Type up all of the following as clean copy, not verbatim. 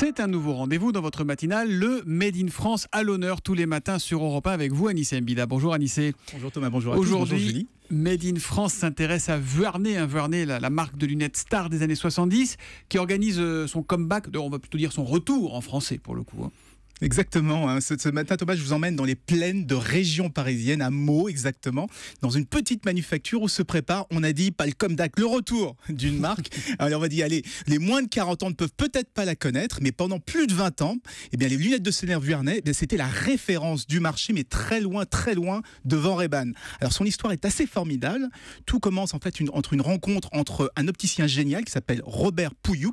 C'est un nouveau rendez-vous dans votre matinale, le Made in France à l'honneur tous les matins sur Europe 1 avec vous, Anissé Mbida. Bonjour Anissé. Bonjour Thomas, bonjour à tous. Aujourd'hui, bonjour Julie. Made in France s'intéresse à Vuarnet, Vuarnet, la marque de lunettes star des années 70, qui organise son comeback, on va plutôt dire son retour en français pour le coup. Exactement, ce matin Thomas, je vous emmène dans les plaines de région parisienne, à Meaux exactement, dans une petite manufacture où se prépare, on a dit, pas le comeback, le retour d'une marque. Alors on va dire, allez, les moins de 40 ans ne peuvent peut-être pas la connaître, mais pendant plus de 20 ans, eh bien, les lunettes de soleil Vuarnet, c'était la référence du marché, mais très loin devant Ray-Ban. Alors son histoire est assez formidable. Tout commence en fait entre une rencontre entre un opticien génial qui s'appelait Robert Pouilloux,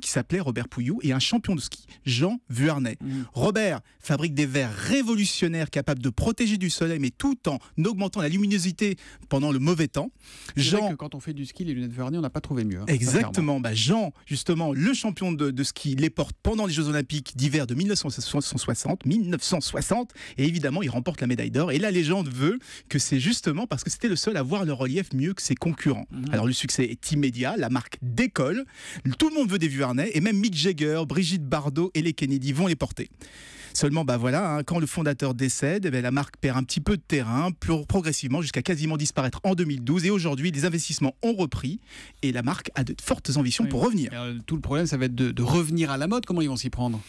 et un champion de ski, Jean Vuarnet. Robert fabrique des verres révolutionnaires capables de protéger du soleil, mais tout en augmentant la luminosité pendant le mauvais temps. Jean, vrai que quand on fait du ski, les lunettes Vuarnet, on n'a pas trouvé mieux. Exactement. Jean, justement, le champion de ski, les porte pendant les Jeux Olympiques d'hiver de 1960. Et évidemment, il remporte la médaille d'or. Et la légende veut que c'est justement parce que c'était le seul à voir le relief mieux que ses concurrents. Alors le succès est immédiat, la marque décolle. Tout le monde veut des Vuarnet, et même Mick Jagger, Brigitte Bardot et les Kennedy vont les porter. Seulement, quand le fondateur décède, la marque perd un petit peu de terrain, progressivement jusqu'à quasiment disparaître en 2012. Et aujourd'hui, les investissements ont repris et la marque a de fortes ambitions pour revenir. Alors, tout le problème, ça va être de revenir à la mode. Comment ils vont s'y prendre ?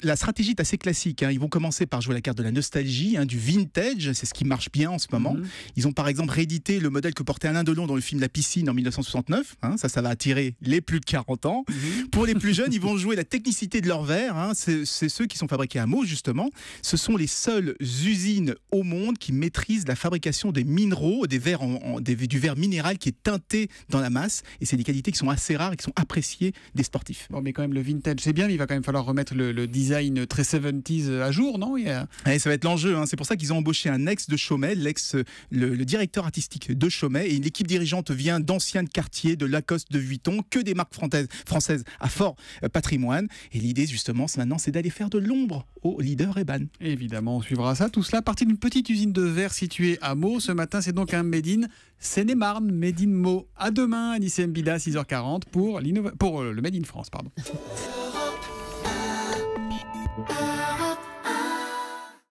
La stratégie est assez classique. Ils vont commencer par jouer la carte de la nostalgie, du vintage. C'est ce qui marche bien en ce moment. Ils ont par exemple réédité le modèle que portait Alain Delon dans le film La Piscine en 1969. Ça va attirer les plus de 40 ans. Pour les plus jeunes, ils vont jouer la technicité de leurs verres. C'est ceux qui sont fabriqués à Meaux, justement. Ce sont les seules usines au monde qui maîtrisent la fabrication des minéraux, du verre minéral qui est teinté dans la masse. Et c'est des qualités qui sont assez rares et qui sont appréciées des sportifs. Bon, mais quand même, le vintage, c'est bien, mais il va quand même falloir remettre le design très 70s à jour, non ? Ça va être l'enjeu. C'est pour ça qu'ils ont embauché un ex de Chaumet, le directeur artistique de Chaumet. Et l'équipe dirigeante vient d'anciens de Cartier, de Lacoste, de Vuitton, que des marques françaises à fort patrimoine. Et l'idée, justement, c'est d'aller faire de l'ombre au leader Ray-Ban. Évidemment, on suivra ça. Tout cela à partir d'une petite usine de verre située à Meaux. Ce matin, c'est donc un Made in Seine-et-Marne, Made in Meaux. À demain, Anissé Mbida, 6h40 pour le Made in France.